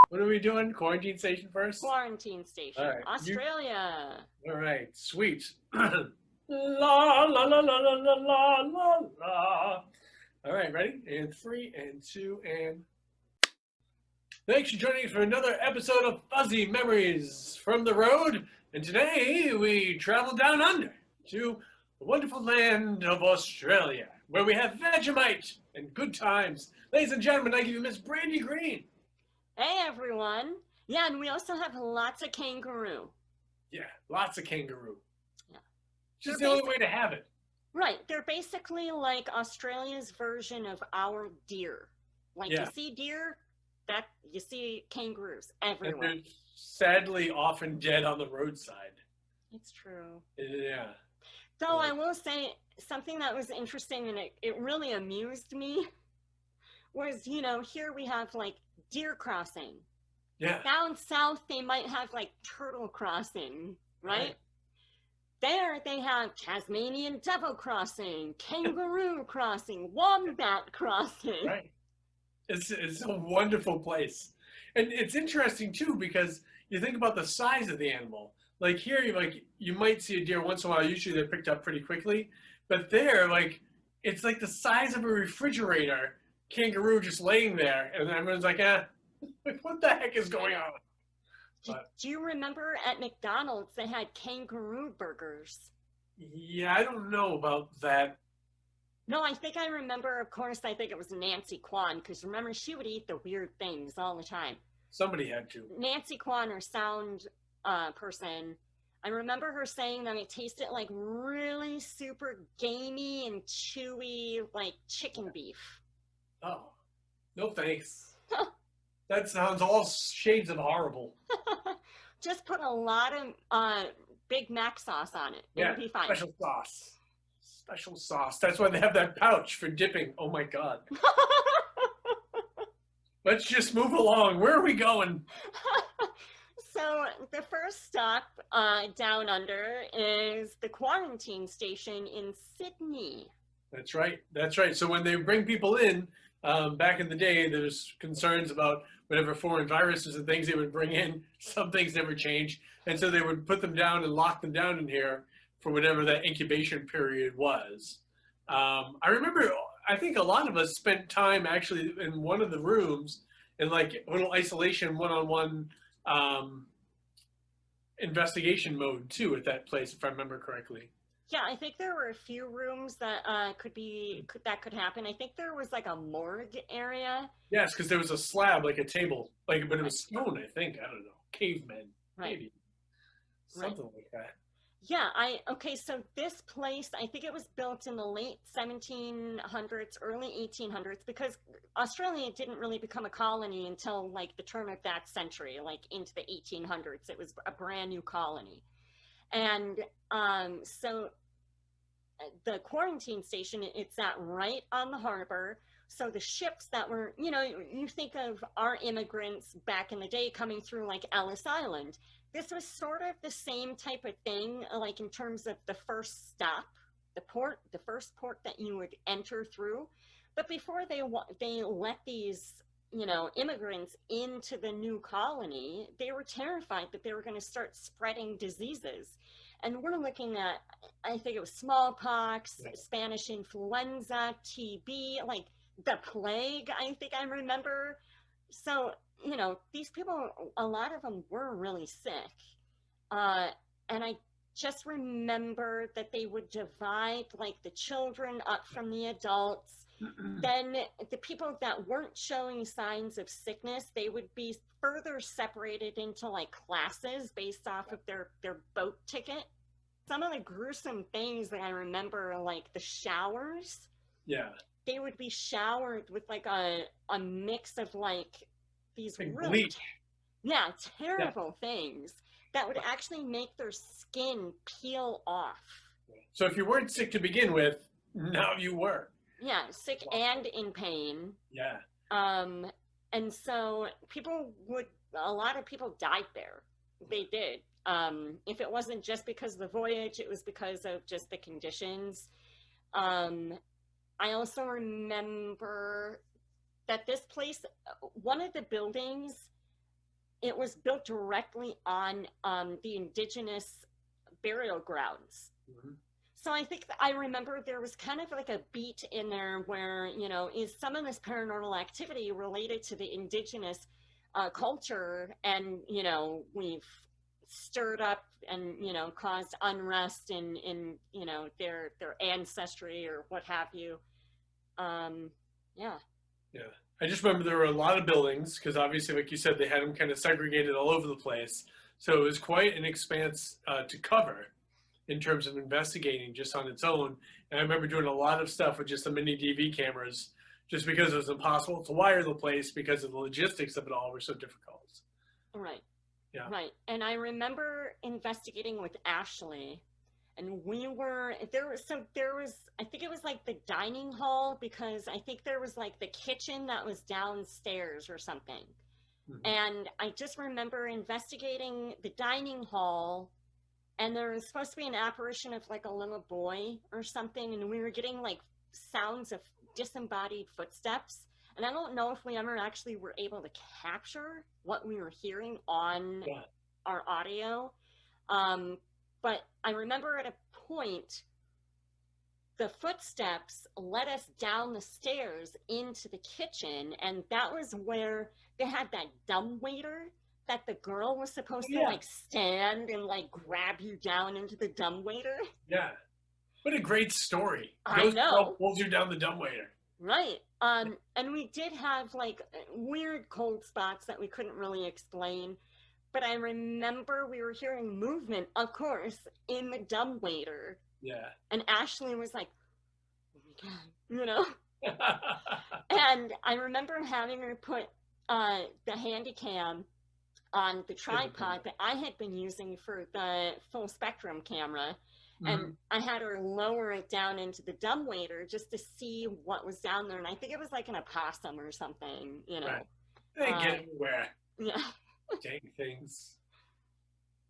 What are we doing? Quarantine station first? Quarantine station. All right. Australia. All right. Sweet. La la la la la la la la la. All right. Ready? And 3 and 2 and. Thanks for joining us for another episode of Fuzzy Memories from the Road. And today we travel down under to the wonderful land of Australia, where we have Vegemite and good times. Ladies and gentlemen, I give you Miss Brandy Green. Hey, everyone. Yeah, and we also have lots of kangaroo. Yeah, lots of kangaroo. Yeah. Just the only way to have it. Right. They're basically like Australia's version of our deer. Like, you see deer, you see kangaroos everywhere. And they're sadly often dead on the roadside. It's true. Yeah. Though I will say something that was interesting and it really amused me was, you know, here we have like deer crossing. Yeah. Down south, they might have like turtle crossing, right? There they have Tasmanian devil crossing, kangaroo crossing, wombat crossing. Right. It's a wonderful place. And it's interesting too because you think about the size of the animal. Like here, you might see a deer once in a while. Usually they're picked up pretty quickly. But there, it's like the size of a refrigerator kangaroo just laying there. And everyone's like, what the heck is going on? Do you remember at McDonald's they had kangaroo burgers? Yeah, I don't know about that. No, I think I remember, of course, I think it was Nancy Kwan, because remember, she would eat the weird things all the time. Somebody had to. Nancy Kwan, her sound person, I remember her saying that it tasted like really super gamey and chewy, like chicken beef. Oh, no thanks. That sounds all shades of horrible. Just put a lot of Big Mac sauce on it. Yeah, it'll be fine. Special sauce. Special sauce. That's why they have that pouch for dipping. Oh my God. Let's just move along. Where are we going? So the first stop down under is the quarantine station in Sydney. That's right. That's right. So when they bring people in, back in the day, there's concerns about whatever foreign viruses and things they would bring in. Some things never change. And so they would put them down and lock them down in here for whatever that incubation period was. I remember, I think a lot of us spent time actually in one of the rooms in like a little isolation, one-on-one investigation mode too at that place, if I remember correctly. Yeah, I think there were a few rooms that could happen. I think there was like a morgue area. Yes, because there was a slab, like a table, but it was stone, I think. I don't know. Cavemen, maybe. Something like that. Yeah, so this place, I think it was built in the late 1700s, early 1800s, because Australia didn't really become a colony until like the turn of that century, like into the 1800s. It was a brand new colony. And so the quarantine station, it's at right on the harbor. So the ships that were, you know, you think of our immigrants back in the day coming through like Ellis Island. This was sort of the same type of thing, like in terms of the first stop, the first port that you would enter through. But before they let these, you know, immigrants into the new colony, they were terrified that they were going to start spreading diseases. And we're looking at, I think it was smallpox, Spanish influenza, TB, like the plague, I think I remember. So, you know, these people, a lot of them were really sick. And I just remember that they would divide like the children up from the adults. Then the people that weren't showing signs of sickness, they would be further separated into like classes based off of their boat ticket. Some of the gruesome things that I remember, like the showers. Yeah. They would be showered with like a mix of like these like really bleach. terrible things that would actually make their skin peel off. So if you weren't sick to begin with, now you were. Yeah, sick and in pain. Yeah. And so a lot of people died there. They did. If it wasn't just because of the voyage, it was because of just the conditions. I also remember that this place, one of the buildings, it was built directly on the indigenous burial grounds. Mm-hmm. So I think I remember there was kind of like a beat in there where, is some of this paranormal activity related to the indigenous culture, and, we've stirred up and, caused unrest in their ancestry or what have you. Yeah. I just remember there were a lot of buildings because obviously, like you said, they had them kind of segregated all over the place. So it was quite an expanse to cover in terms of investigating just on its own. And I remember doing a lot of stuff with just the mini DV cameras just because it was impossible to wire the place because of the logistics of it all were so difficult. Right. Yeah. Right. And I remember investigating with Ashley, and there was, I think it was like the dining hall, because I think there was like the kitchen that was downstairs or something. Mm-hmm. And I just remember investigating the dining hall, and there was supposed to be an apparition of like a little boy or something, and we were getting like sounds of disembodied footsteps. And I don't know if we ever actually were able to capture what we were hearing on our audio. But I remember at a point, the footsteps led us down the stairs into the kitchen, and that was where they had that dumbwaiter that the girl was supposed to like stand and like grab you down into the dumbwaiter. Yeah. What a great story. I know. Pulls you down the dumbwaiter. Right. And we did have like weird cold spots that we couldn't really explain. But I remember we were hearing movement, of course, in the dumbwaiter. Yeah. And Ashley was like, oh my God, And I remember having her put the handy cam on the tripod that I had been using for the full spectrum camera. Mm-hmm. And I had her lower it down into the dumbwaiter just to see what was down there. And I think it was like an opossum or something, Right. They get everywhere. Yeah. Dang things.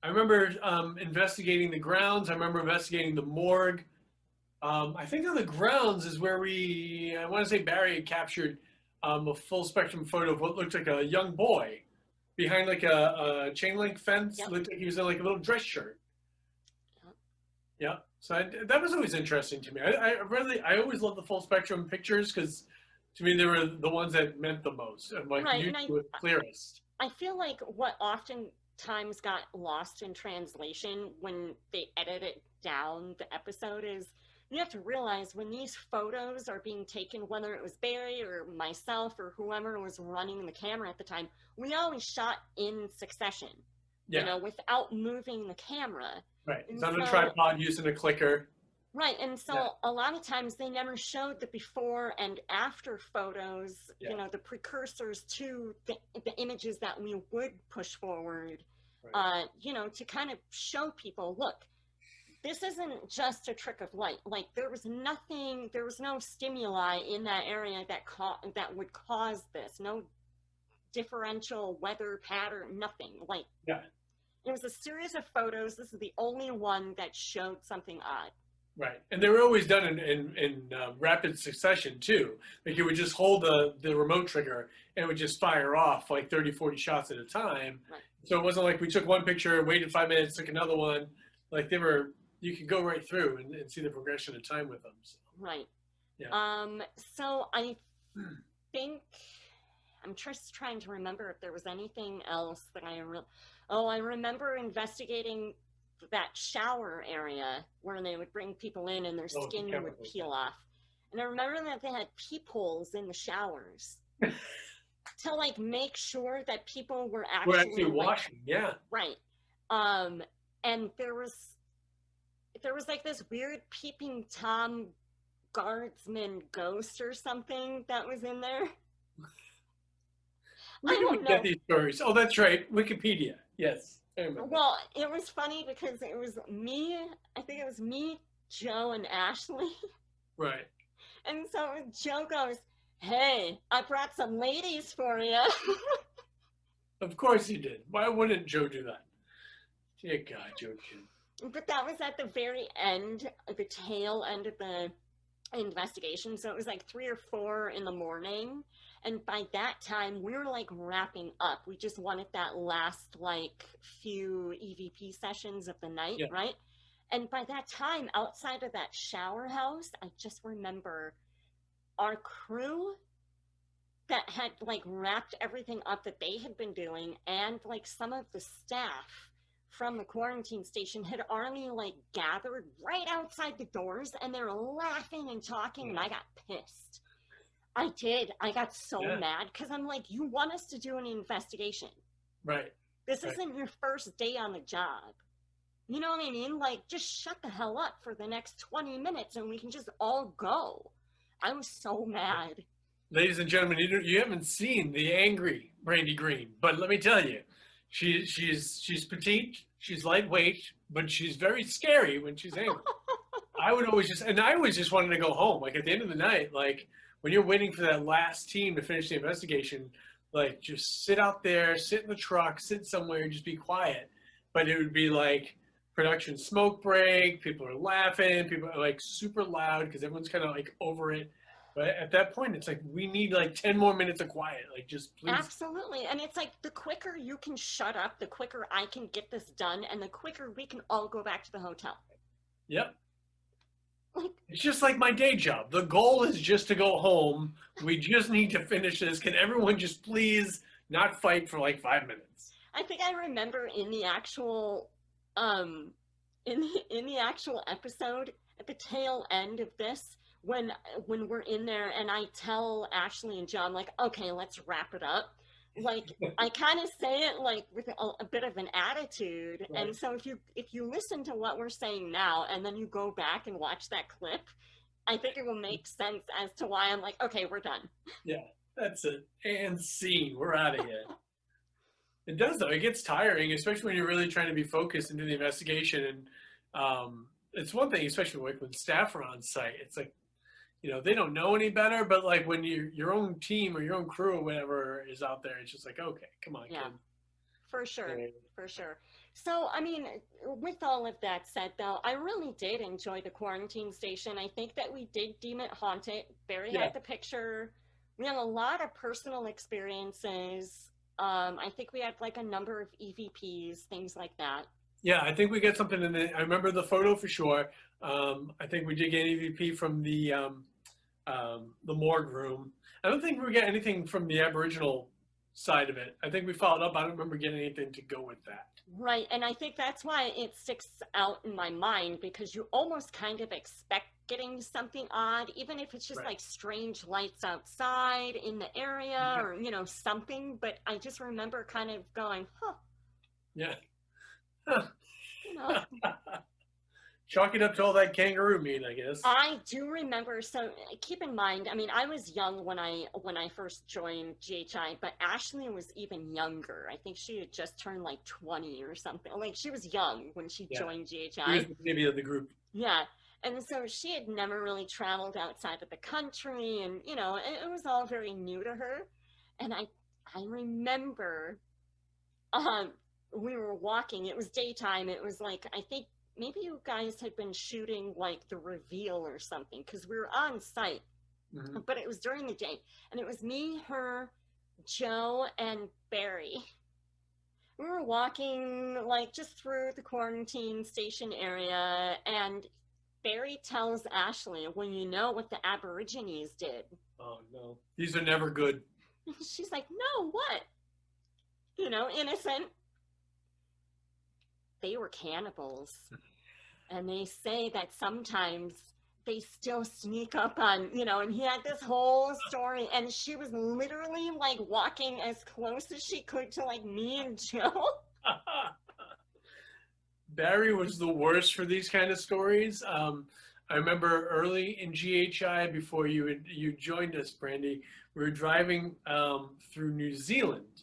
I remember investigating the grounds. I remember investigating the morgue. I think on the grounds is where I want to say Barry had captured a full spectrum photo of what looked like a young boy behind like a chain link fence. Yep. Looked like he was in like a little dress shirt. Yeah, so that was always interesting to me. I always loved the full spectrum pictures because to me they were the ones that meant the most and like right, you were clearest. I feel like what oftentimes got lost in translation when they edited down the episode is you have to realize when these photos are being taken, whether it was Barry or myself or whoever was running the camera at the time, we always shot in succession, without moving the camera. Right, it's on a tripod using a clicker. Right, and so a lot of times they never showed the before and after photos, the precursors to the images that we would push forward, right. To kind of show people, look, this isn't just a trick of light. Like there was no stimuli in that area that would cause this, no differential weather pattern, nothing. Like it was a series of photos. This is the only one that showed something odd. Right, and they were always done in rapid succession too. Like you would just hold the remote trigger and it would just fire off like 30, 40 shots at a time. Right. So it wasn't like we took one picture, waited 5 minutes, took another one. Like you could go right through and see the progression of time with them. So. Right. Yeah. So I think I'm just trying to remember if there was anything else that I remember investigating that shower area where they would bring people in and their skin would peel off. And I remember that they had peepholes in the showers to like make sure that people were actually washing. Yeah. Right. And there was like this weird peeping Tom guardsman ghost or something that was in there. I don't know. Get these stories. Oh, that's right. Wikipedia. Yes. I remember. Well, it was funny because it was me, I think it was me, Joe, and Ashley. Right. And so Joe goes, "Hey, I brought some ladies for you." Of course he did. Why wouldn't Joe do that? Dear God, Joe Kim. But that was at the very end, the tail end of the investigation. So it was like 3 or 4 in the morning. And by that time, we were like wrapping up. We just wanted that last like few EVP sessions of the night, Yeah. right? And by that time, outside of that shower house, I just remember our crew that had like wrapped everything up that they had been doing, and like some of the staff from the quarantine station had already like gathered right outside the doors, and they were laughing and talking, and I got pissed. I did. I got so Yeah. mad because I'm like, you want us to do an investigation. Right. This Right. isn't your first day on the job. You know what I mean? Like, just shut the hell up for the next 20 minutes and we can just all go. I was so mad. Ladies and gentlemen, you haven't seen the angry Brandy Green, but let me tell you, she's petite, she's lightweight, but she's very scary when she's angry. I always just wanted to go home. Like at the end of the night, like when you're waiting for that last team to finish the investigation, like just sit out there, sit in the truck, sit somewhere, just be quiet. But it would be like production smoke break, people are laughing, people are like super loud because everyone's kind of like over it. But at that point, it's like we need like 10 more minutes of quiet. Like just please. Absolutely. And it's like the quicker you can shut up, the quicker I can get this done, and the quicker we can all go back to the hotel. Yep. Like, It's just like my day job. The goal is just to go home. We just need to finish this. Can everyone just please not fight for like 5 minutes? I think I remember in the actual in the actual episode at the tail end of this, when we're in there and I tell Ashley and John like, okay, let's wrap it up. Like I kind of say it like with a bit of an attitude, Right. and so if you listen to what we're saying now and then you go back and watch that clip, I think it will make sense as to why I'm like, okay, we're done. Yeah, that's it. And scene. We're out of here. It does though. It gets tiring, especially when you're really trying to be focused into the investigation. And it's one thing, especially like when staff are on site. It's like, you know, they don't know any better. But like when your own team or your own crew or whatever is out there, it's just like, okay, come on, Yeah. kid. For sure, Yeah. for sure. So, I mean, with all of that said, though, I really did enjoy the quarantine station. I think that we did deem it haunted. Barry Yeah. had the picture. We had a lot of personal experiences. I think we had like a number of EVPs, things like that. Yeah, I think we got something in the. I remember the photo for sure. I think we did get an EVP from the morgue room. I don't think we got anything from the Aboriginal side of it. I think we followed up. I don't remember getting anything to go with that. Right, and I think that's why it sticks out in my mind, because you almost kind of expect getting something odd, even if it's just Right. like strange lights outside in the area, Yeah. or, you know, something. But I just remember kind of going, huh, Yeah. Huh. you know. Chalk it up to all that kangaroo meat, I guess. I do remember. So keep in mind, I mean, I was young when I first joined GHI, but Ashley was even younger. I think she had just turned like 20 or something. Like she was young when she Yeah. joined He was GHI. the baby of the group. Yeah. And so she had never really traveled outside of the country, and you know, it was all very new to her. And I remember we were walking. It was daytime. It was like, I think maybe you guys had been shooting like the reveal or something, because we were on site. Mhm. But it was during the day, and it was me, her, Joe, and Barry. We were walking like just through the quarantine station area, and Barry tells Ashley, well, you know what the Aborigines did. Oh no, these are never good. She's like, no, what? You know, innocent. They were cannibals. And they say that sometimes they still sneak up on, you know, and he had this whole story, and she was literally like walking as close as she could to like me and Joe. Barry was the worst for these kind of stories. I remember early in GHI, before you joined us, Brandy, we were driving through New Zealand,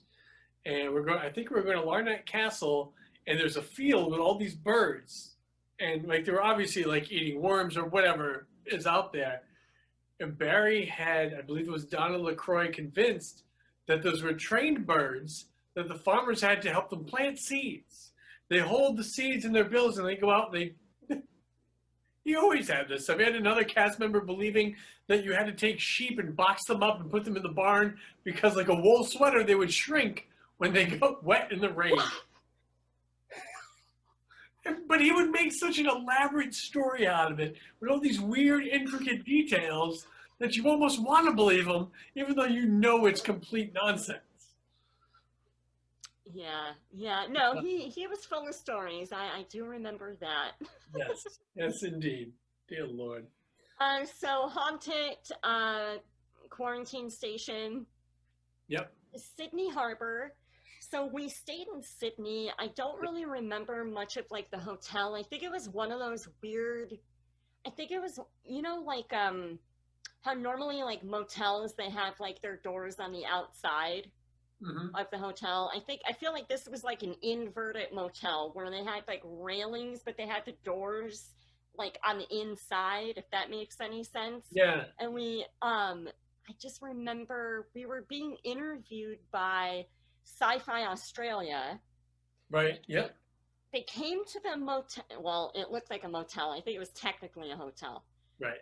and I think we were going to Larned Castle, and there's a field with all these birds, and like they were obviously like eating worms or whatever is out there. And Barry had, I believe it was Donna LaCroix, convinced that those were trained birds that the farmers had to help them plant seeds. They hold the seeds in their bills and they go out and they. You always have this. I've had another cast member believing that you had to take sheep and box them up and put them in the barn because, like a wool sweater, they would shrink when they got wet in the rain. But he would make such an elaborate story out of it with all these weird, intricate details that you almost want to believe him, even though you know it's complete nonsense. Yeah. No, he was full of stories. I do remember that. Yes, indeed. Dear Lord. So haunted quarantine station. Yep. Sydney Harbor. So we stayed in Sydney. I don't really remember much of like the hotel. I think it was one of those weird. I think it was like how normally like motels they have like their doors on the outside of the hotel. I feel like this was like an inverted motel where they had like railings, but they had the doors like on the inside, if that makes any sense. Yeah. And I just remember we were being interviewed by Sci-Fi Australia. Right. Yep. They came to the motel. Well, it looked like a motel. I think it was technically a hotel. Right.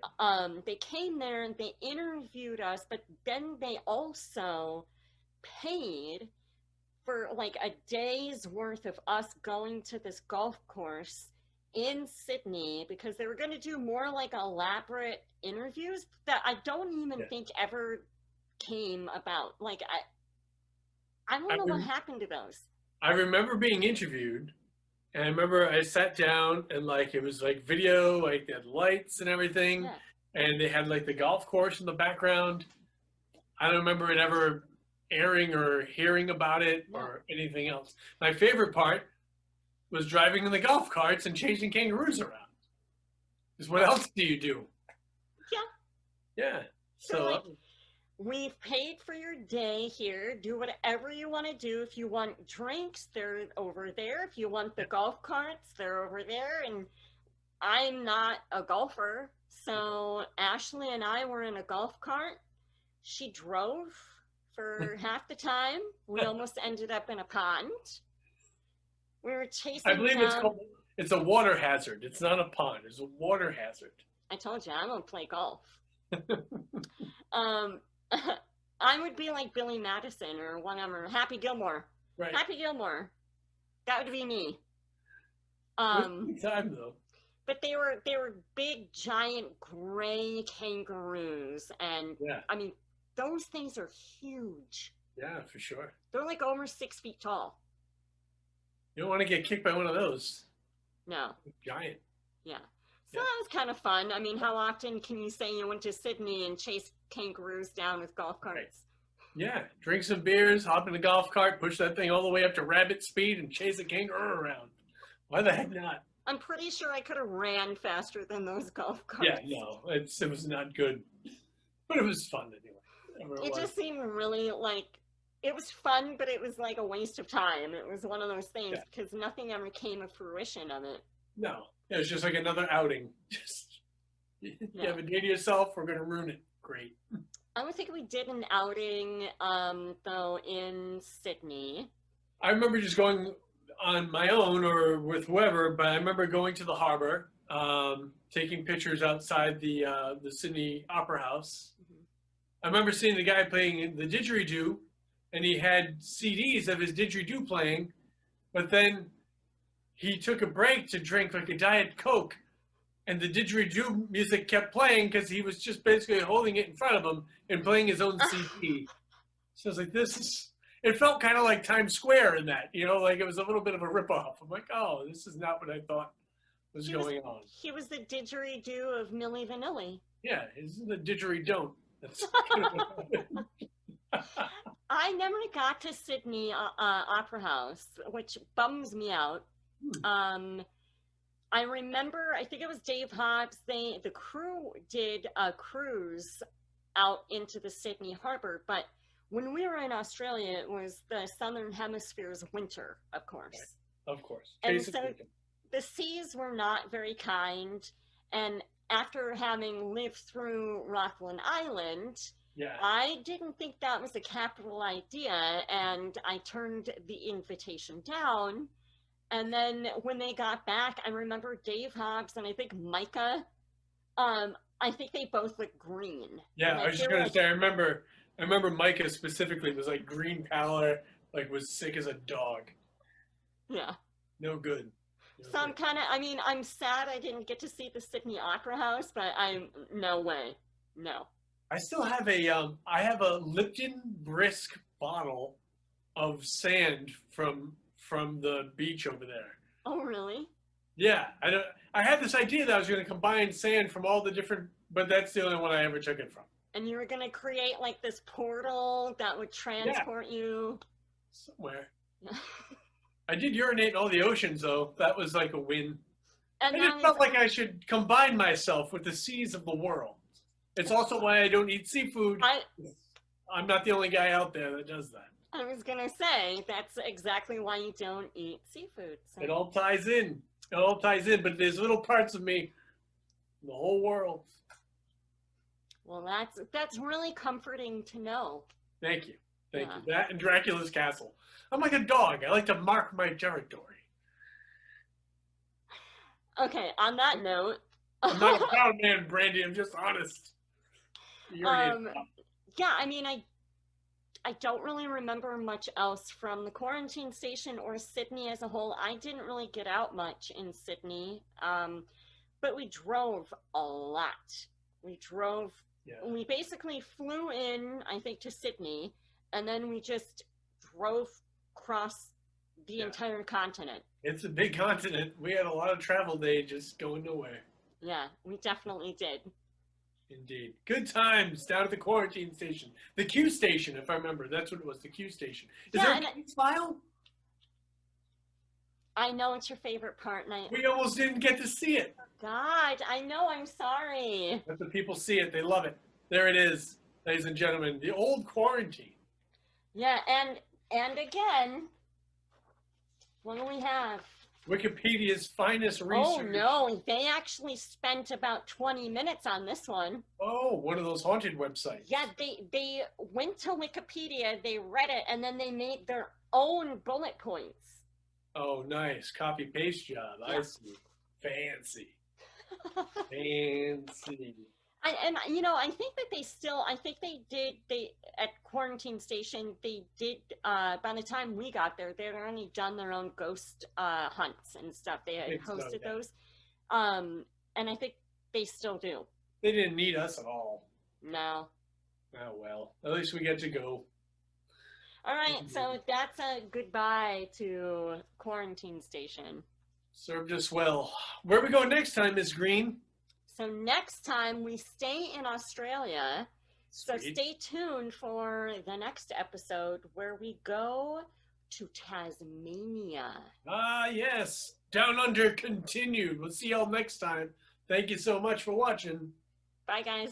They came there and they interviewed us, but then they also paid for like a day's worth of us going to this golf course in Sydney because they were going to do more like elaborate interviews that I don't even think ever came about. Like I don't know what happened to those. I remember being interviewed, and I remember I sat down and like it was like video, like they had lights and everything, and they had like the golf course in the background. I don't remember it ever airing or hearing about it or anything else. My favorite part was driving in the golf carts and chasing kangaroos around. Because what else do you do? Yeah. So like, we've paid for your day here. Do whatever you want to do. If you want drinks, they're over there. If you want the golf carts, they're over there. And I'm not a golfer. So Ashley and I were in a golf cart. She drove for half the time. We almost ended up in a pond. We were chasing I believe down... it's a water hazard. It's not a pond. It's a water hazard. I told you, I don't play golf. I would be like Billy Madison or whatever. Happy Gilmore. Right. Happy Gilmore. That would be me. Time though. But they were big, giant, gray kangaroos, and I mean, those things are huge. Yeah, for sure. They're like over 6 feet tall. You don't want to get kicked by one of those. No. Giant. Yeah. So that was kind of fun. I mean, how often can you say you went to Sydney and chased kangaroos down with golf carts? Right. Yeah. Drink some beers, hop in the golf cart, push that thing all the way up to rabbit speed and chase a kangaroo around. Why the heck not? I'm pretty sure I could have ran faster than those golf carts. Yeah, no. It was not good. But it was fun anyway. It just seemed really like... It was fun, but it was like a waste of time. It was one of those things because nothing ever came of fruition of it. No. It was just like another outing. Just, you have a day to yourself, we're going to ruin it. Great. I don't think we did an outing, though, in Sydney. I remember just going on my own or with whoever, but I remember going to the harbor, taking pictures outside the Sydney Opera House. I remember seeing the guy playing the didgeridoo, and he had CDs of his didgeridoo playing, but then he took a break to drink like a Diet Coke, and the didgeridoo music kept playing because he was just basically holding it in front of him and playing his own CD. So I was like, it felt kind of like Times Square in that, like it was a little bit of a ripoff. I'm like, oh, this is not what I thought was going on. He was the didgeridoo of Milli Vanilli. Yeah, he's the didgeridoo. That's I never got to Sydney Opera House, which bums me out. I remember, I think it was Dave Hobbs, the crew did a cruise out into the Sydney Harbor, but when we were in Australia, it was the Southern Hemisphere's winter, of course. Of course. And Case of so bacon. the seas were not very kind. And after having lived through Rockland Island, Yeah. I didn't think that was a capital idea, and I turned the invitation down. And then when they got back, I remember Dave Hobbs and I think Micah. I think they both looked green. Yeah, I Like was they just were gonna like, say. I remember Micah specifically was like green pallor, like was sick as a dog. yeah. No good. No So I'm good. kind of, I mean, I'm sad I didn't get to see the Sydney Opera House, but no way. No. I still have I have a Lipton Brisk bottle of sand from the beach over there. Oh, really? Yeah, I had this idea that I was going to combine sand from all the different, but that's the only one I ever took it from. And you were going to create like this portal that would Yeah, transport you. somewhere. I did urinate in all the oceans though. That was like a win. And I that just was, felt like I should combine myself with the seas of the world. It's also why I don't eat seafood. I'm not the only guy out there that does that. I was going to say, that's exactly why you don't eat seafood. So. It all ties in. It all ties in, but there's little parts of me, the whole world. Well, that's really comforting to know. Thank you. Thank Yeah. you. That and Dracula's castle. I'm like a dog. I like to mark my territory. Okay, on that note. I'm not a proud man, Brandy. I'm just honest. Yeah, I mean, I don't really remember much else from the quarantine station or Sydney as a whole. I didn't really get out much in Sydney, but we drove a lot. We drove. Yeah. We basically flew in, I think, to Sydney, and then we just drove across the entire continent. It's a big continent. We had a lot of travel day just going nowhere. Yeah, we definitely did. Indeed. Good times down at the quarantine station. The Q station, if I remember. That's what it was, the Q station. Is there a Q file? I know it's your favorite part, and We almost didn't get to see it. God, I know, I'm sorry. Let the people see it. They love it. There it is, ladies and gentlemen. The old quarantine. Yeah, and again, what do we have? Wikipedia's finest research. Oh no, they actually spent about 20 minutes on this one. Oh, one of those haunted websites. Yeah, they went to Wikipedia, they read it, and then they made their own bullet points. Oh, nice. Copy paste job. Yeah. I see. Fancy. Fancy. And you know, I think that they at quarantine station, they did, by the time we got there, they had already done their own ghost hunts and stuff. They had hosted those. And I think they still do. They didn't need us at all. No. Oh, well. At least we get to go. All right, so that's a goodbye to quarantine station. Served us well. Where we go next time, Miss Green? So next time we stay in Australia. Sweet. So stay tuned for the next episode where we go to Tasmania. Ah, yes. Down Under continued. We'll see y'all next time. Thank you so much for watching. Bye, guys.